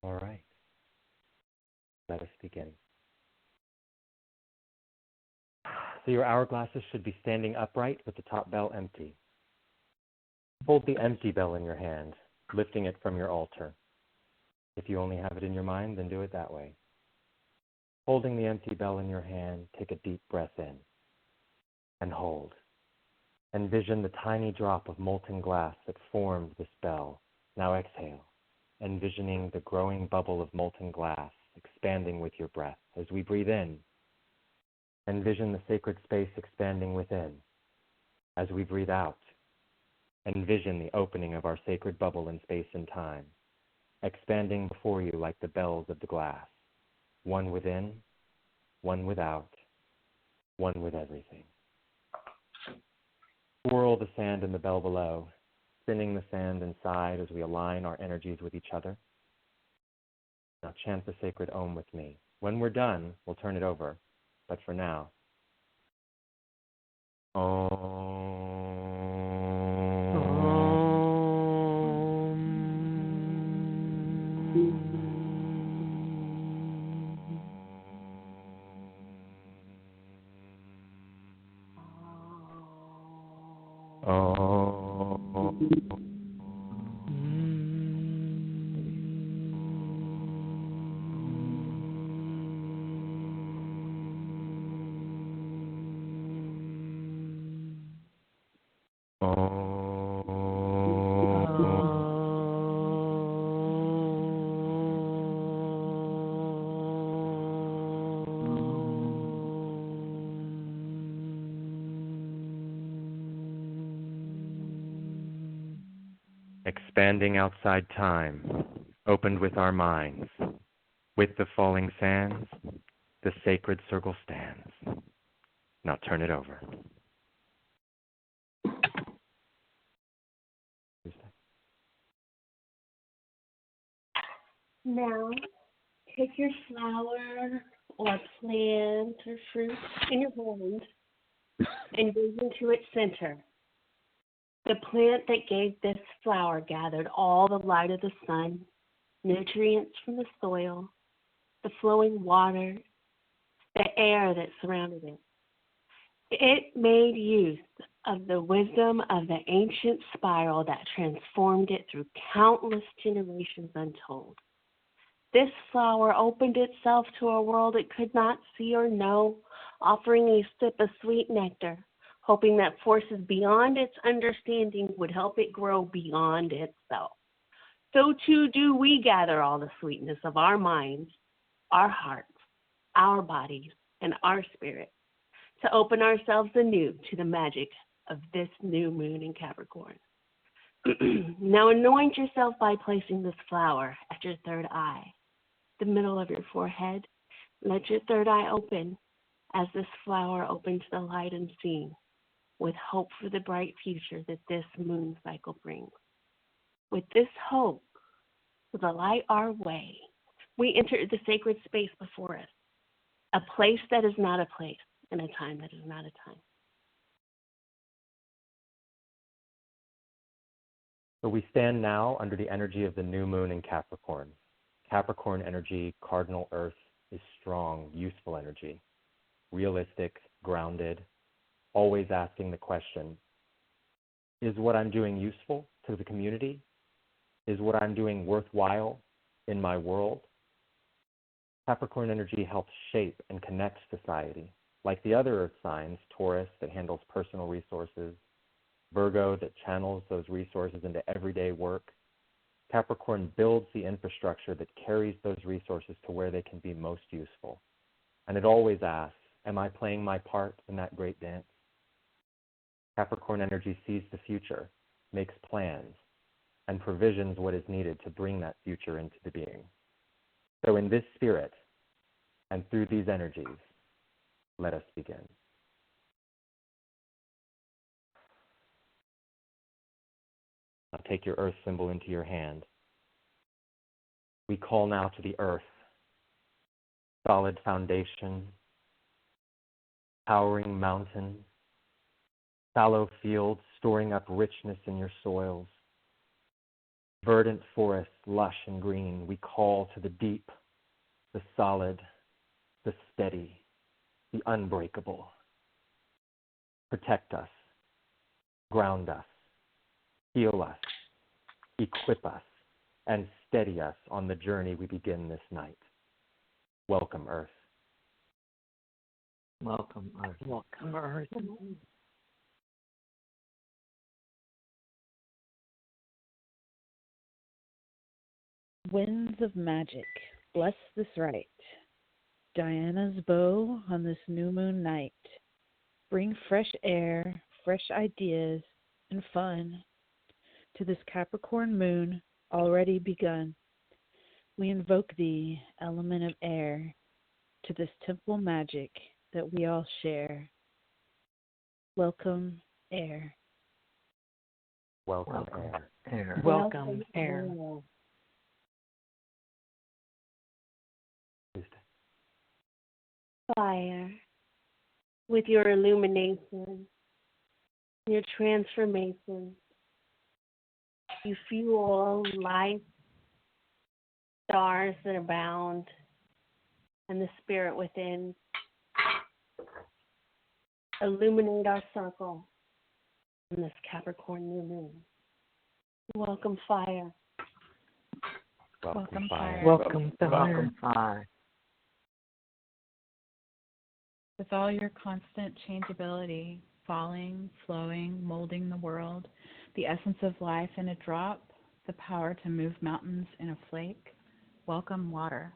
All right. Let us begin. So your hourglasses should be standing upright with the top bell empty. Hold the empty bell in your hand, lifting it from your altar. If you only have it in your mind, then do it that way. Holding the empty bell in your hand, take a deep breath in and hold. Envision the tiny drop of molten glass that formed this bell. Now exhale, envisioning the growing bubble of molten glass expanding with your breath. As we breathe in, envision the sacred space expanding within. As we breathe out, envision the opening of our sacred bubble in space and time, expanding before you like the bells of the glass, one within, one without, one with everything. Swirl the sand in the bell below, spinning the sand inside as we align our energies with each other. Now chant the sacred Om with me. When we're done, we'll turn it over. But for now, expanding outside time, opened with our minds. With the falling sands, the sacred circle stands. Now turn it over. Now, take your flower or plant or fruit in your hand and gaze into its center. The plant that gave this flower gathered all the light of the sun, nutrients from the soil, the flowing water, the air that surrounded it. It made use of the wisdom of the ancient spiral that transformed it through countless generations untold. This flower opened itself to a world it could not see or know, offering a sip of sweet nectar, hoping that forces beyond its understanding would help it grow beyond itself. So too do we gather all the sweetness of our minds, our hearts, our bodies, and our spirit to open ourselves anew to the magic of this new moon in Capricorn. Now anoint yourself by placing this flower at your third eye, the middle of your forehead. Let your third eye open as this flower opens to the light unseen, with hope for the bright future that this moon cycle brings. With this hope to the light our way, we enter the sacred space before us, a place that is not a place, and a time that is not a time. So we stand now under the energy of the new moon in Capricorn. Capricorn energy, cardinal earth, is strong, useful energy, realistic, grounded, always asking the question, is what I'm doing useful to the community? Is what I'm doing worthwhile in my world? Capricorn energy helps shape and connect society. Like the other earth signs, Taurus that handles personal resources, Virgo that channels those resources into everyday work, Capricorn builds the infrastructure that carries those resources to where they can be most useful. And it always asks, am I playing my part in that great dance? Capricorn energy sees the future, makes plans, and provisions what is needed to bring that future into the being. So in this spirit, and through these energies, let us begin. Now take your earth symbol into your hand. We call now to the earth, solid foundation, towering mountain, fallow fields storing up richness in your soils, Verdant forests, lush and green, we call to the deep, the solid, the steady, the unbreakable. Protect us, ground us, heal us, equip us, and steady us on the journey we begin this night. Welcome, Earth. Welcome, Earth. Welcome, Earth. Winds of Magick, bless this rite. Diana's bow on this new moon night. Bring fresh air, fresh ideas, and fun to this Capricorn moon already begun. We invoke thee, element of air, to this temple magic that we all share. Welcome, air. Welcome, Air. Welcome, air. Fire, with your illumination, your transformation, you fuel light, stars that abound, and the spirit within. Illuminate our circle in this Capricorn New Moon. Welcome, fire. Welcome, fire. Welcome, fire. Welcome, fire. With all your constant changeability, falling, flowing, molding the world, the essence of life in a drop, the power to move mountains in a flake, welcome water.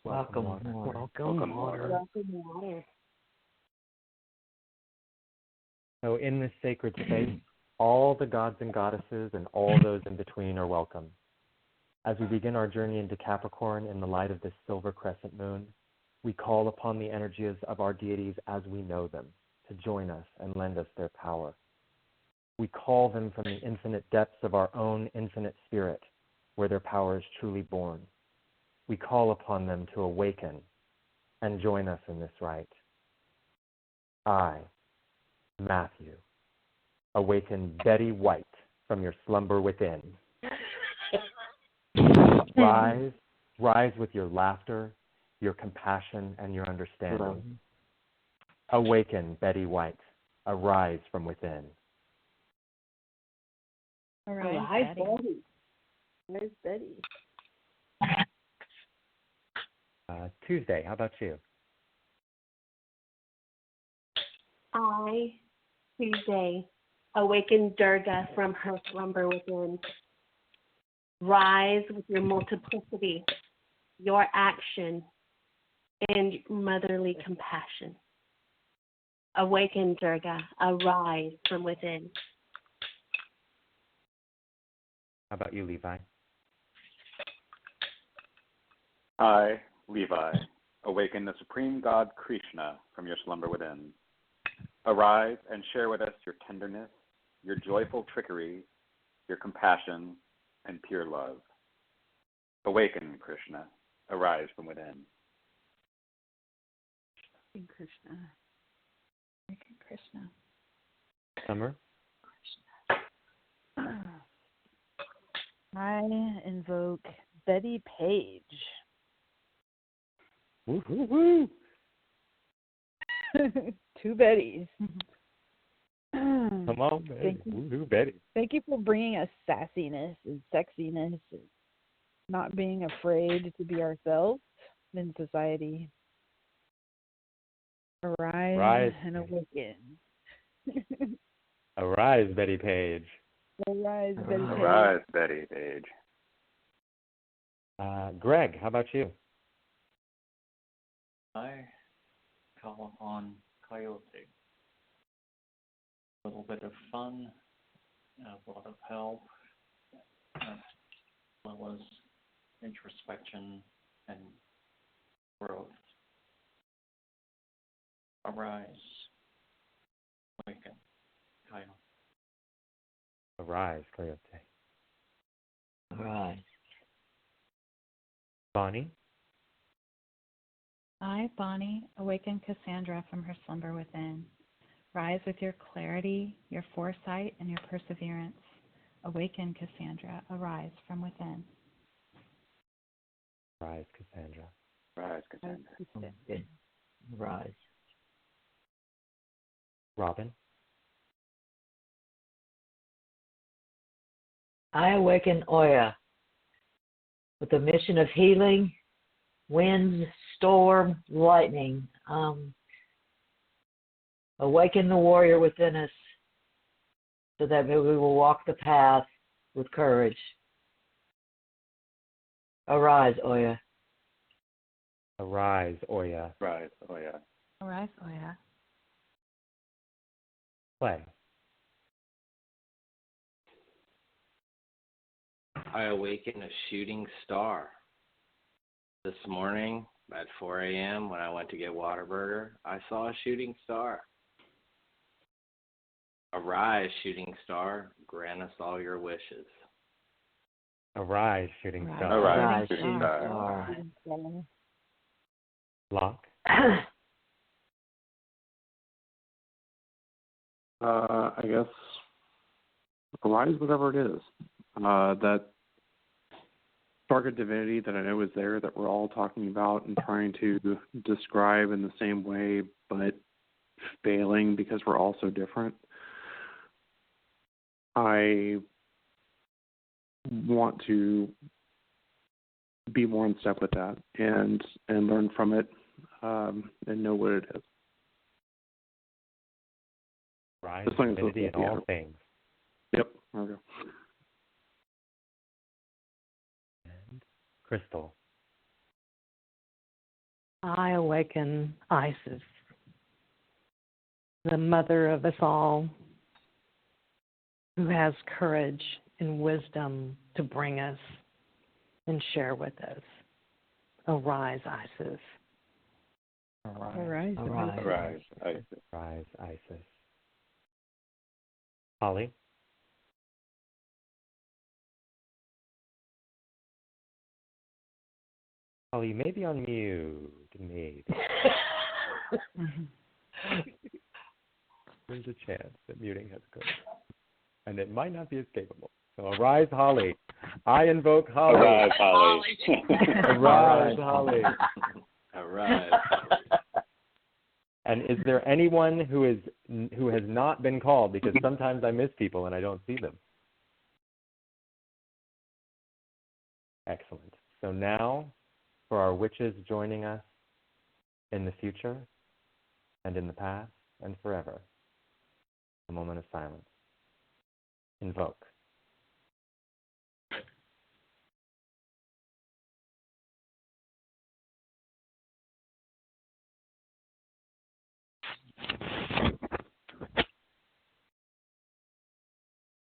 Welcome, water. water. Welcome, water. Welcome, water. So in this sacred space, all the gods and goddesses and all those in between are welcome. As we begin our journey into Capricorn in the light of this silver crescent moon, we call upon the energies of our deities as we know them to join us and lend us their power. We call them from the infinite depths of our own infinite spirit, where their power is truly born. We call upon them to awaken and join us in this rite. I, Matthew, awaken Betty White from your slumber within. Rise with your laughter, your compassion, and your understanding. Awaken, Betty White. Arise from within. Arise, Betty. Betty. Where's Betty? Tuesday, how about you? I, Tuesday, awaken Durga from her slumber within. Rise with your multiplicity, your action, and motherly compassion. Awaken, Durga, arise from within. How about you, Levi? I, Levi, awaken the supreme god Krishna from your slumber within. Arise and share with us your tenderness, your joyful trickery, your compassion, and pure love. Awaken, Krishna. Arise from within. Krishna. Krishna. Summer? I invoke Betty Page. Woo, woo, woo. Two Bettys. Come on, Betty. Woo, Betty. Thank you for bringing us sassiness and sexiness and not being afraid to be ourselves in society. Arise and awaken. Arise, Betty Page. Arise, Betty Page. Arise, Betty Page. Greg, how about you? I call upon Coyote. A little bit of fun, a lot of help, as well as introspection and growth. Arise, awaken, Coyote. Arise, Coyote. Arise. Bonnie? I, Bonnie, awaken Cassandra from her slumber within. Rise with your clarity, your foresight, and your perseverance. Awaken, Cassandra. Arise from within. Rise, Cassandra. Rise, Cassandra. Good. Rise. Robin. I awaken Oya with the mission of healing, winds, storm, lightning. Awaken the warrior within us so that we will walk the path with courage. Arise, Oya. Arise, Oya. Rise, Oya. Arise, Oya. Play. I awaken a shooting star. This morning at 4 a.m. when I went to get Whataburger, I saw a shooting star. Arise, shooting star, grant us all your wishes. Arise, shooting star. Arise, shooting star. star. Lock. I guess arise, whatever it is. That target divinity that I know is there that we're all talking about and trying to describe in the same way, but failing because we're all so different. I want to be more in step with that and learn from it and know what it is. Rise, This thing is divinity in supposed to be all out. things. Yep, there we go. And Crystal. I awaken Isis, the mother of us all, who has courage and wisdom to bring us and share with us. Arise, Isis. Arise. Arise, Isis. Rise, Isis. Holly. Holly, you may be on mute. Maybe. There's a chance that muting has occurred. And it might not be escapable. So arise, Holly. I invoke Holly. Arise, Holly. Arise, Holly. Arise. And is there anyone who has not been called? Because sometimes I miss people and I don't see them. Excellent. So now, for our witches joining us in the future and in the past and forever, a moment of silence. Invoke.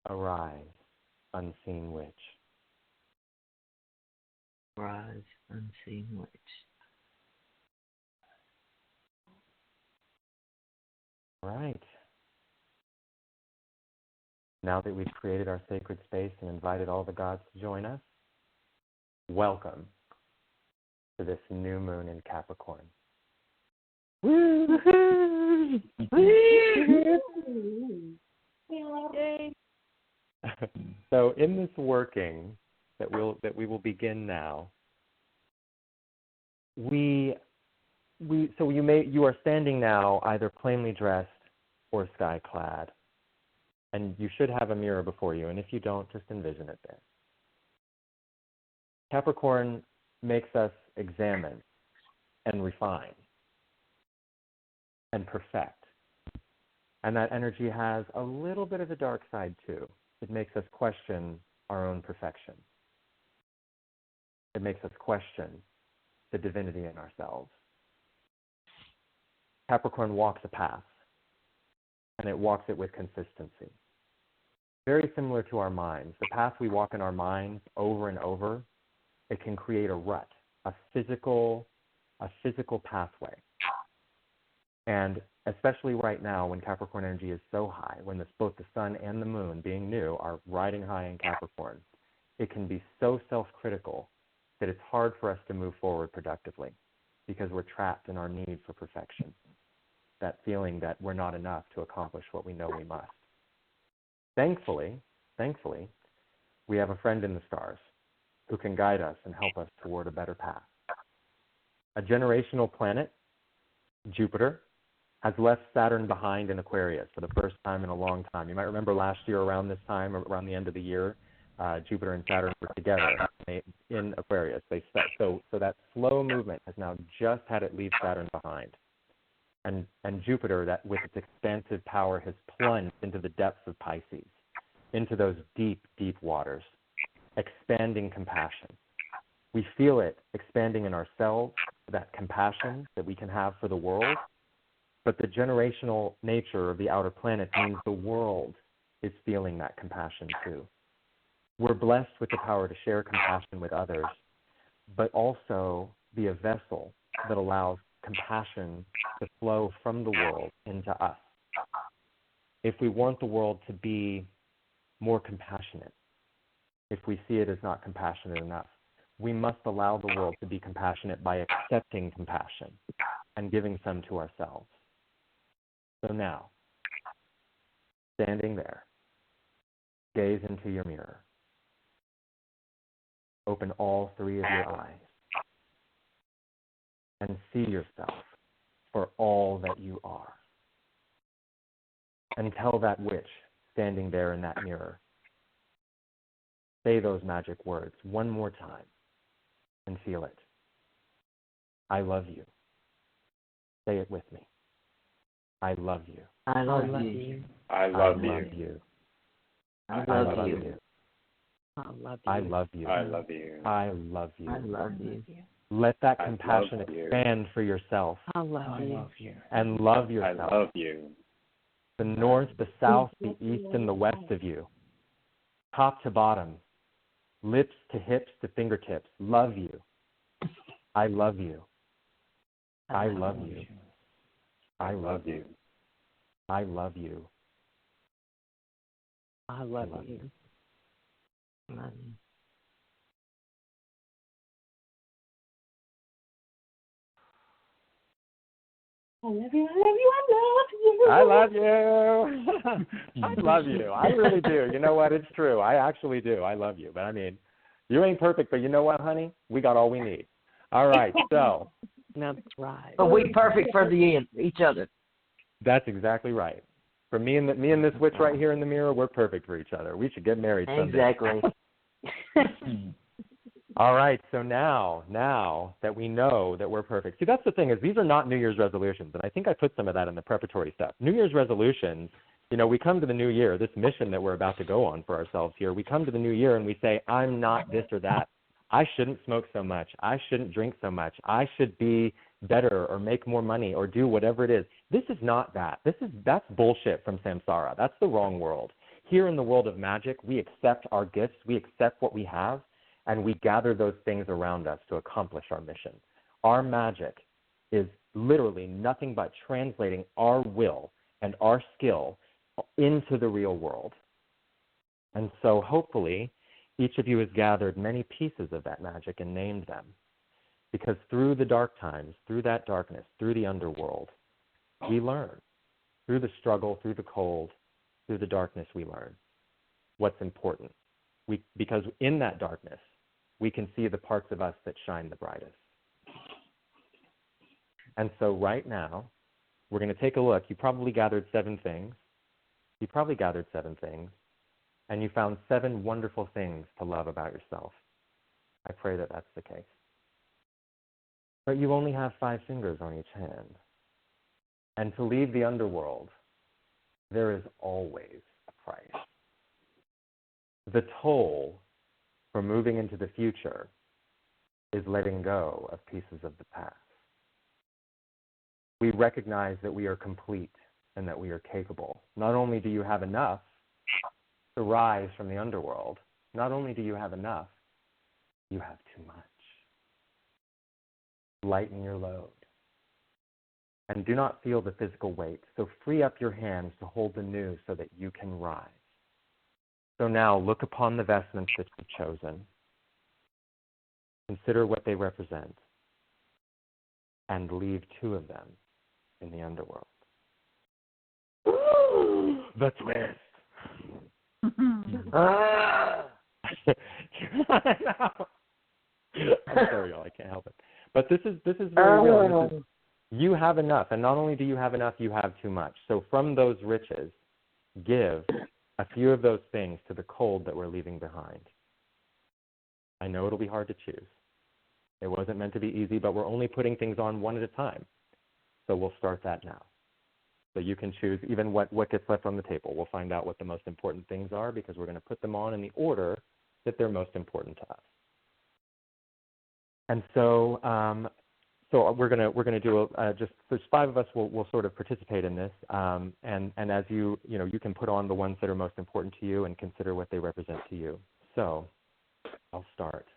Arise, unseen witch. Rise, unseen witch. All right. Now that we've created our sacred space and invited all the gods to join us, welcome to this new moon in Capricorn. Yay. So in this working that we will begin now, you are standing now either plainly dressed or sky clad, and you should have a mirror before you, and if you don't, just envision it there. Capricorn makes us examine and refine and perfect. And that energy has a little bit of a dark side too. It makes us question our own perfection. It makes us question the divinity in ourselves. Capricorn walks a path, and it walks it with consistency. Very similar to our minds. The path we walk in our minds over and over, it can create a rut, a physical pathway. And especially right now when Capricorn energy is so high, when both the sun and the moon, being new, are riding high in Capricorn, it can be so self-critical that it's hard for us to move forward productively because we're trapped in our need for perfection, that feeling that we're not enough to accomplish what we know we must. Thankfully, we have a friend in the stars who can guide us and help us toward a better path. A generational planet, Jupiter, has left Saturn behind in Aquarius for the first time in a long time. You might remember last year around this time, around the end of the year, Jupiter and Saturn were together in Aquarius. So that slow movement has now just had it leave Saturn behind. And Jupiter, that with its expansive power, has plunged into the depths of Pisces, into those deep, deep waters, expanding compassion. We feel it expanding in ourselves, that compassion that we can have for the world. But the generational nature of the outer planets means the world is feeling that compassion too. We're blessed with the power to share compassion with others, but also be a vessel that allows compassion to flow from the world into us. If we want the world to be more compassionate, if we see it as not compassionate enough, we must allow the world to be compassionate by accepting compassion and giving some to ourselves. So now, standing there, gaze into your mirror. Open all three of your eyes and see yourself for all that you are. And tell that witch standing there in that mirror, say those magic words one more time and feel it. I love you. Say it with me. I love you. I love you. I love you. I love you. I love I love you. you. I love you. I love you. I love you. I love you. Let that I compassion love you. expand for yourself I love you. and love I yourself. love you. The north, the south, the east, and the west of you. Top to bottom. Lips to hips to fingertips. Love you. I love you. I love you. I love you. I love you. I love love you. Love you. I love you, I love you, I love you. I love you. I love you. I really do. You know what? It's true. I actually do. I love you. But I mean, you ain't perfect, but you know what, honey? We got all we need. All right. So That's right. But we perfect for each other. that's exactly right. For me and this witch right here in the mirror, we're perfect for each other. We should get married someday. Exactly. All right, so now that we know that we're perfect. See, that's the thing is these are not New Year's resolutions, and I think I put some of that in the preparatory stuff. New Year's resolutions, we come to the new year, this mission that we're about to go on for ourselves here, we come to the new year and we say, I'm not this or that. I shouldn't smoke so much. I shouldn't drink so much. I should be better or make more money or do whatever it is. This is not that. That's bullshit from samsara. That's the wrong world. Here in the world of magic, we accept our gifts, we accept what we have, and we gather those things around us to accomplish our mission. Our magic is literally nothing but translating our will and our skill into the real world. And so hopefully each of you has gathered many pieces of that magic and named them. Because through the dark times, through that darkness, through the underworld, we learn. Through the struggle, through the cold, through the darkness, we learn what's important. Because in that darkness, we can see the parts of us that shine the brightest. And so right now, we're going to take a look. You probably gathered 7 things. And you found 7 wonderful things to love about yourself. I pray that that's the case. But you only have 5 fingers on each hand. And to leave the underworld, there is always a price. The toll for moving into the future is letting go of pieces of the past. We recognize that we are complete and that we are capable. Not only do you have enough to rise from the underworld, not only do you have enough, you have too much. Lighten your load. And do not feel the physical weight. So free up your hands to hold the new so that you can rise. So now look upon the vestments that you've chosen. Consider what they represent. And leave 2 of them in the underworld. The twist. I'm sorry, y'all. I can't help it. But this is very real. You have enough, and not only do you have enough, you have too much. So from those riches, give a few of those things to the cold that we're leaving behind. I know it'll be hard to choose. It wasn't meant to be easy, but we're only putting things on one at a time. So we'll start that now. So you can choose even what gets left on the table. We'll find out what the most important things are because we're going to put them on in the order that they're most important to us. And so we're gonna do just there's 5 of us will sort of participate in this, and as you can put on the ones that are most important to you and consider what they represent to you. So I'll start.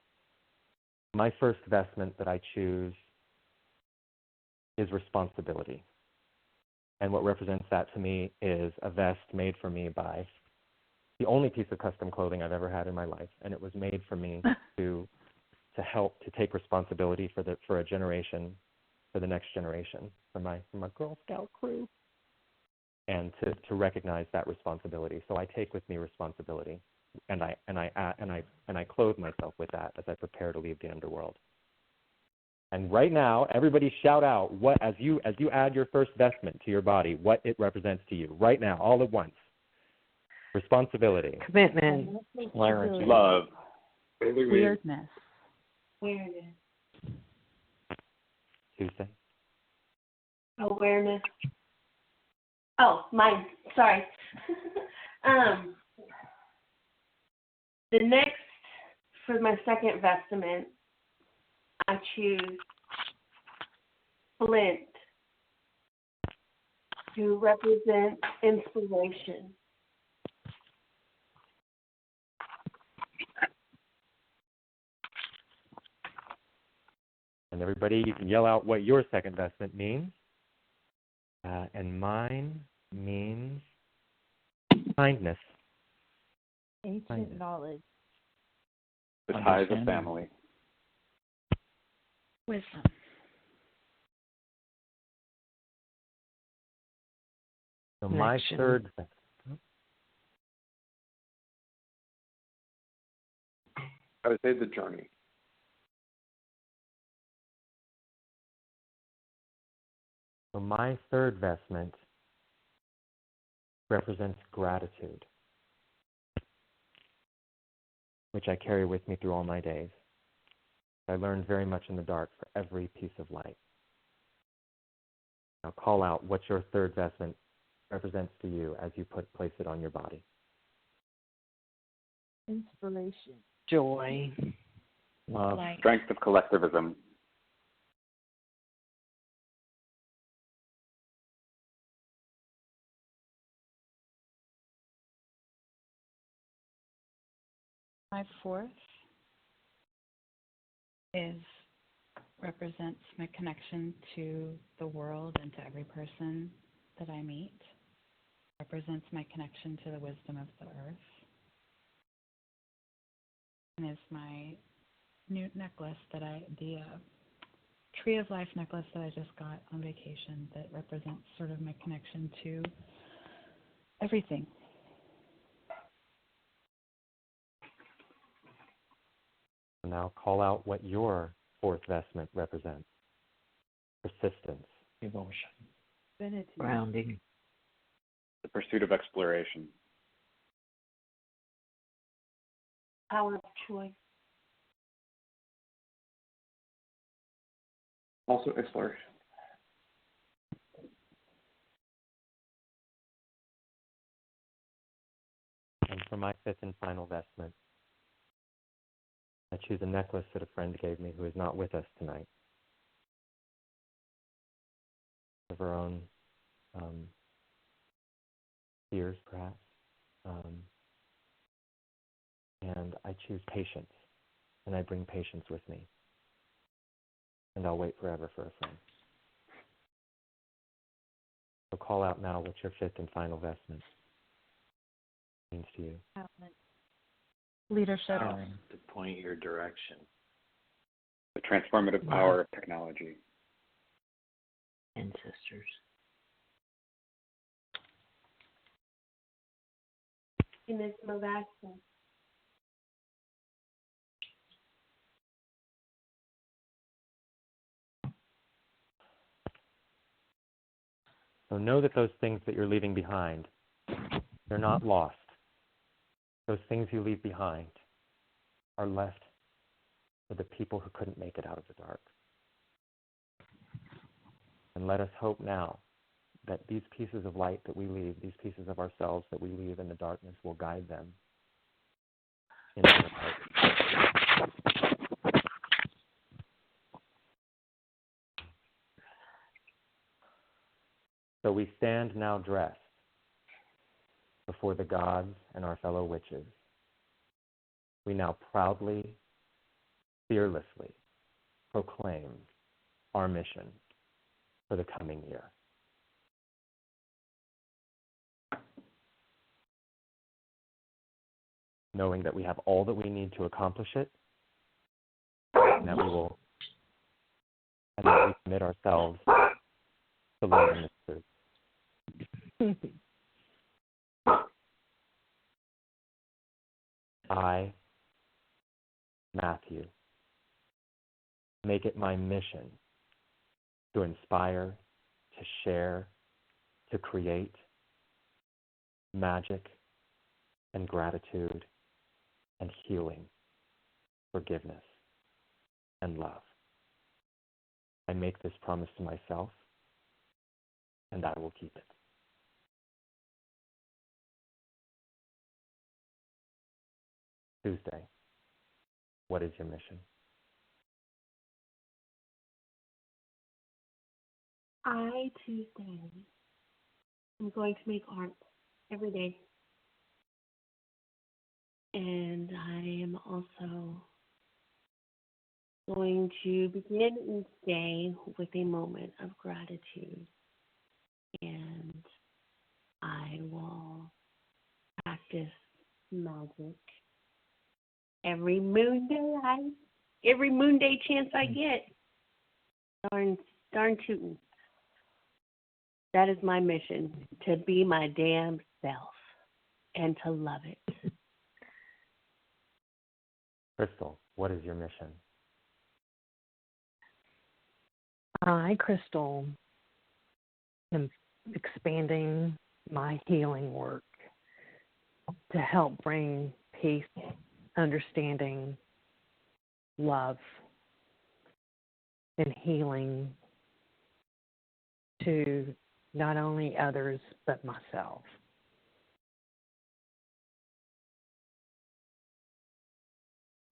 My first vestment that I choose is responsibility, and what represents that to me is a vest made for me by the only piece of custom clothing I've ever had in my life, and it was made for me to help to take responsibility for a generation, for the next generation, for my Girl Scout crew, and to recognize that responsibility. So I take with me responsibility, and I clothe myself with that as I prepare to leave the underworld. And right now, everybody shout out what as you add your first vestment to your body, what it represents to you right now, all at once. Responsibility, commitment, clarity, love, weirdness. Tuesday. Awareness. Oh, mine. Sorry. The next, for my second vestment, I choose flint to represent inspiration. And everybody, you can yell out what your second vestment means. And mine means kindness. Ancient knowledge. the ties of family. Wisdom. So my third. I would say the journey. So my third vestment represents gratitude, which I carry with me through all my days. I learned very much in the dark for every piece of light. Now call out what your third vestment represents to you as you place it on your body. Inspiration. Joy. Love. Light. Strength of collectivism. My fourth represents my connection to the world and to every person that I meet. Represents my connection to the wisdom of the earth. And is my new necklace the Tree of Life necklace that I just got on vacation that represents sort of my connection to everything. Now call out what your fourth vestment represents. Persistence. Devotion. Divinity. Grounding. The pursuit of exploration. Power of choice. Also exploration. And for my fifth and final vestment, I choose a necklace that a friend gave me who is not with us tonight. Of her own fears, perhaps. And I choose patience, and I bring patience with me. And I'll wait forever for a friend. So call out now what your fifth and final vestment means to you. Leadership. To point your direction. The transformative power of technology. Ancestors. Mechanism of action. So know that those things that you're leaving behind, they're not lost. Those things you leave behind are left for the people who couldn't make it out of the dark. And let us hope now that these pieces of light that we leave, these pieces of ourselves that we leave in the darkness, will guide them into the light. So we stand now dressed before the gods and our fellow witches. We now proudly, fearlessly proclaim our mission for the coming year. Knowing that we have all that we need to accomplish it, and that we commit ourselves to learning this truth. I, Matthew, make it my mission to inspire, to share, to create magic and gratitude and healing, forgiveness and love. I make this promise to myself, and I will keep it. Tuesday, what is your mission? I, Tuesday, am going to make art every day. And I am also going to begin each day with a moment of gratitude. And I will practice magic every moon day chance I get. Darn tootin'. That is my mission, to be my damn self and to love it. Crystal, what is your mission? I, Crystal, am expanding my healing work to help bring peace, understanding, love, and healing to not only others, but myself.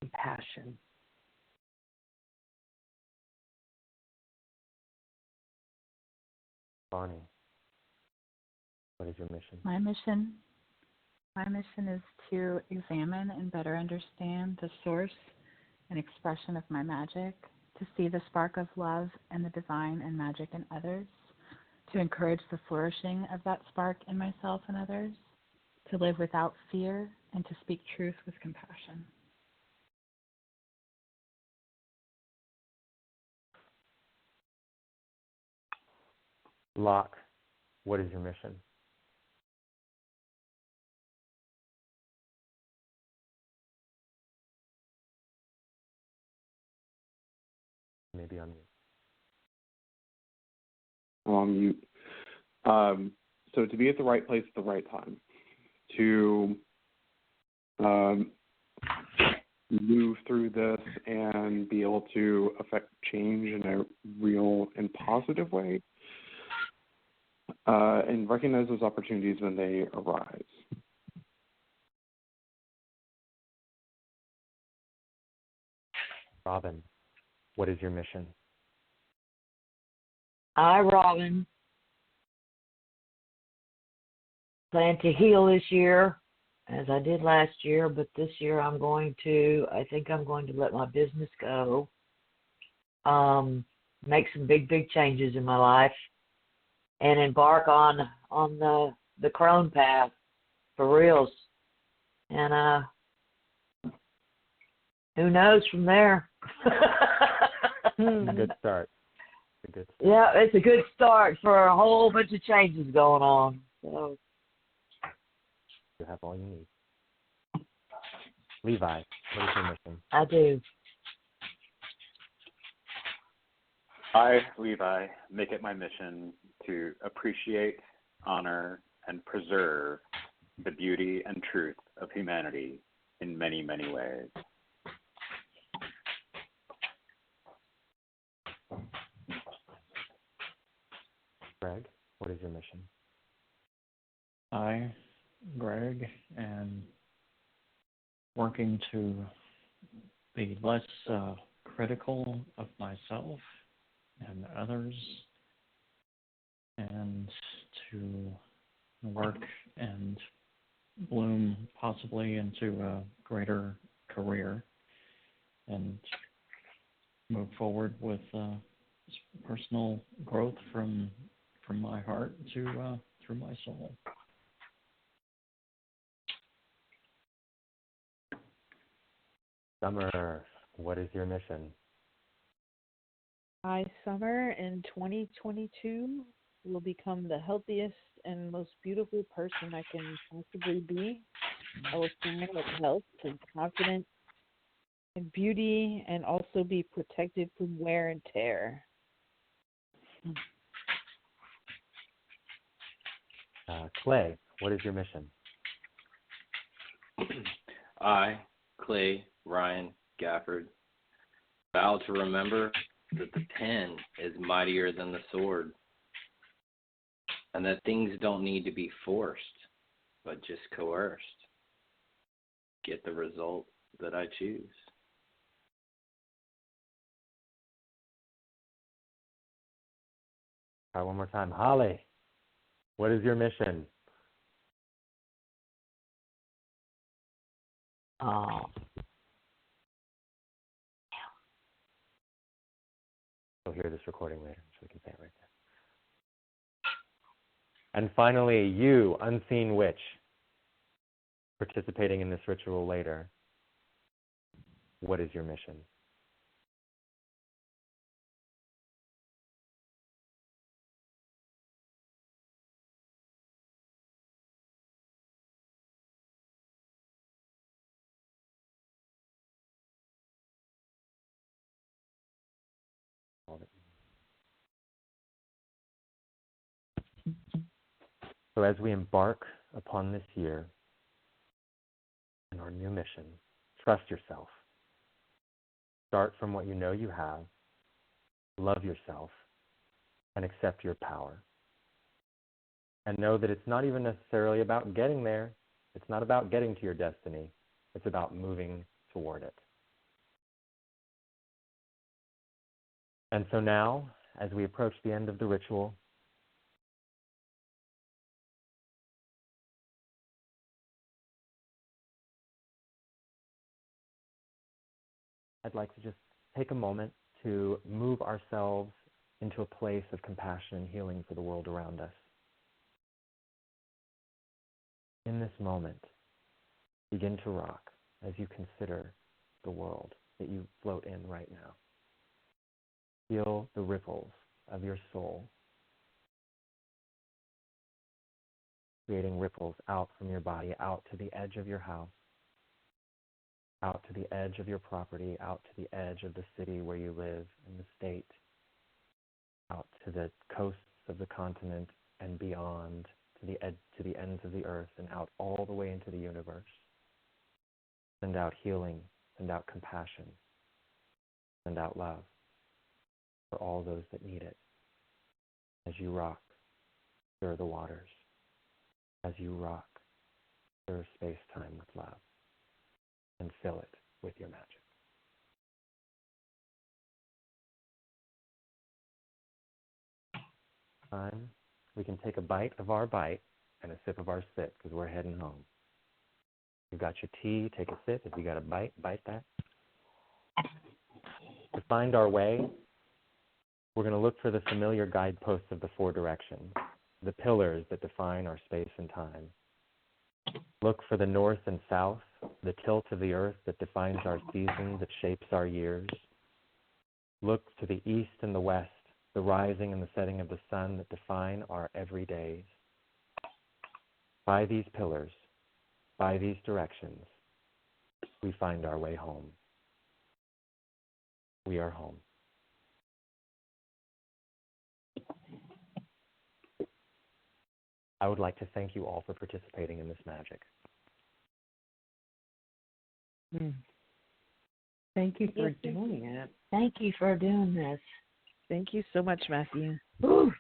Compassion. Bonnie, what is your mission? My mission is to examine and better understand the source and expression of my magic, to see the spark of love and the divine and magic in others, to encourage the flourishing of that spark in myself and others, to live without fear, and to speak truth with compassion. Locke, what is your mission? Maybe on mute. On mute. So to be at the right place at the right time, to move through this and be able to affect change in a real and positive way, and recognize those opportunities when they arise. Robin, what is your mission? I, Robin, plan to heal this year as I did last year, but this year I think I'm going to let my business go, make some big changes in my life, and embark on the crone path for reals. And who knows from there? A good start. Yeah, it's a good start for a whole bunch of changes going on. So you have all you need. Levi, what is your mission? I do. I, Levi, make it my mission to appreciate, honor, and preserve the beauty and truth of humanity in many, many ways. Greg, what is your mission? I, Greg, am working to be less critical of myself and others, and to work and bloom possibly into a greater career and move forward with personal growth from my heart to through my soul. Summer, what is your mission? I, Summer, in 2022 will become the healthiest and most beautiful person I can possibly be. I will stand with health and confidence and beauty, and also be protected from wear and tear. Clay, what is your mission? I, Clay Ryan Gafford, vow to remember that the pen is mightier than the sword, and that things don't need to be forced, but just coerced. Get the result that I choose. Try one more time. Holly, what is your mission? You'll hear this recording later, so we can say it right there. And finally, you, unseen witch, participating in this ritual later. What is your mission? So as we embark upon this year and our new mission, trust yourself. Start from what you know you have, love yourself, and accept your power. And know that it's not even necessarily about getting there. It's not about getting to your destiny. It's about moving toward it. And so now, as we approach the end of the ritual, I'd like to just take a moment to move ourselves into a place of compassion and healing for the world around us. In this moment, begin to rock as you consider the world that you float in right now. Feel the ripples of your soul, creating ripples out from your body, out to the edge of your house, out to the edge of your property, out to the edge of the city where you live, in the state, out to the coasts of the continent and beyond, to the ends of the earth, and out all the way into the universe. Send out healing, send out compassion, send out love for all those that need it. As you rock, stir the waters. As you rock, stir space-time with love, and fill it with your magic. We can take a bite of our bite and a sip of our sip, because we're heading home. You've got your tea, take a sip. If you got a bite, bite that. To find our way, we're going to look for the familiar guideposts of the four directions, the pillars that define our space and time. Look for the north and south, the tilt of the earth that defines our season, that shapes our years. Look to the east and the west, the rising and the setting of the sun that define our everydays. By these pillars, by these directions, we find our way home. We are home. I would like to thank you all for participating in this magic. Thank you for doing it. Thank you for doing this. Thank you so much, Matthew. Ooh,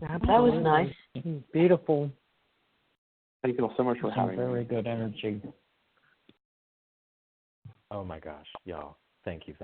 that was nice. Beautiful. Thank you all so much for having me. Very good energy. Oh my gosh, y'all. Thank you.